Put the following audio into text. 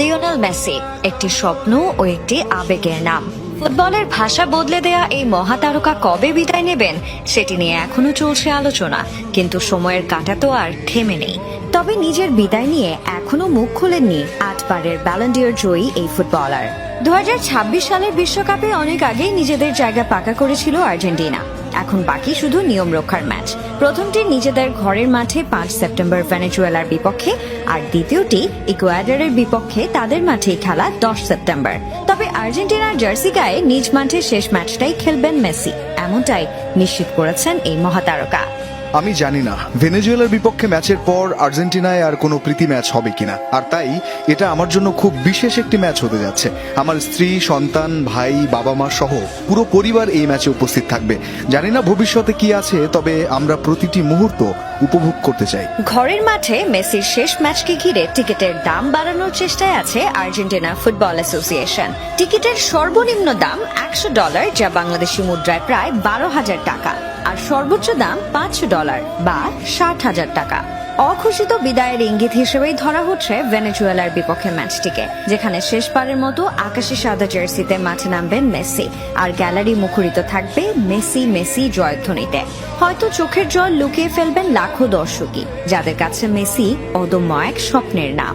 Lionel Messi একটি স্বপ্ন ও একটি আবেগের নাম। ফুটবলের ভাষা বদলে দেয়া এই মহাতারকা কবে বিদায় নেবেন সেটি নিয়ে এখনো চলছে আলোচনা, কিন্তু সময়ের কাঁটা তো আর থেমে নেই। তবে নিজের বিদায় নিয়ে এখনো মুখ খোলেননি 8 বারের ব্যালন ডি'র জয়ী এই ফুটবলার। 2026 সালের বিশ্বকাপে অনেক আগেই নিজেদের জায়গা পাকা করেছিল আর্জেন্টিনা। এখন বাকি শুধু নিয়ম রক্ষার ম্যাচ। প্রথমটি নিজেদের ঘরের মাঠে 5 সেপ্টেম্বর ভেনেজুয়েলার বিপক্ষে, আর দ্বিতীয়টি ইকুয়েডরের বিপক্ষে তাদের মাঠেই খেলা 10 সেপ্টেম্বর। তবে আর্জেন্টিনার জার্সি গায়ে নিজ মাঠে শেষ ম্যাচটাই খেলবেন মেসি, এমনটাই নিশ্চিত করেছেন এই মহাতারকা। আমি জানি না ভেনেজুয়েলার বিপক্ষে ম্যাচের পর আর্জেন্টিনায় আর কোনো প্রীতি ম্যাচ হবে কিনা, আর তাই এটা আমার জন্য খুব বিশেষ একটি ম্যাচ হতে যাচ্ছে। আমার স্ত্রী, সন্তান, ভাই, বাবা মা সহ পুরো পরিবার এই ম্যাচে উপস্থিত থাকবে। জানি না ভবিষ্যতে কি আছে, তবে আমরা প্রতিটি মুহূর্ত উপভোগ করতে চাই। ঘরের মাঠে মেসির শেষ ম্যাচকে ঘিরে টিকিটের দাম বাড়ানোর চেষ্টায় আছে আর্জেন্টিনা ফুটবল অ্যাসোসিয়েশন। টিকিটের সর্বনিম্ন দাম $100, যা বাংলাদেশি মুদ্রায় প্রায় 12,000 টাকা, আর সর্বোচ্চ দাম $500 বা 60,000 টাকা। অঘোষিত বিদায়ের ইঙ্গিত হিসেবেই ধরা হচ্ছে ভেনেজুয়েলার বিপক্ষে ম্যাচটিকে, যেখানে শেষবারের মতো আকাশি সাদা জার্সিতে মাঠে নামবেন মেসি, আর গ্যালারি মুখরিত থাকবে মেসি মেসি জয়ধ্বনিতে। হয়তো চোখের জল লুকিয়ে ফেলবেন লাখো দর্শকই, যাদের কাছে মেসি অদম্য এক স্বপ্নের নাম।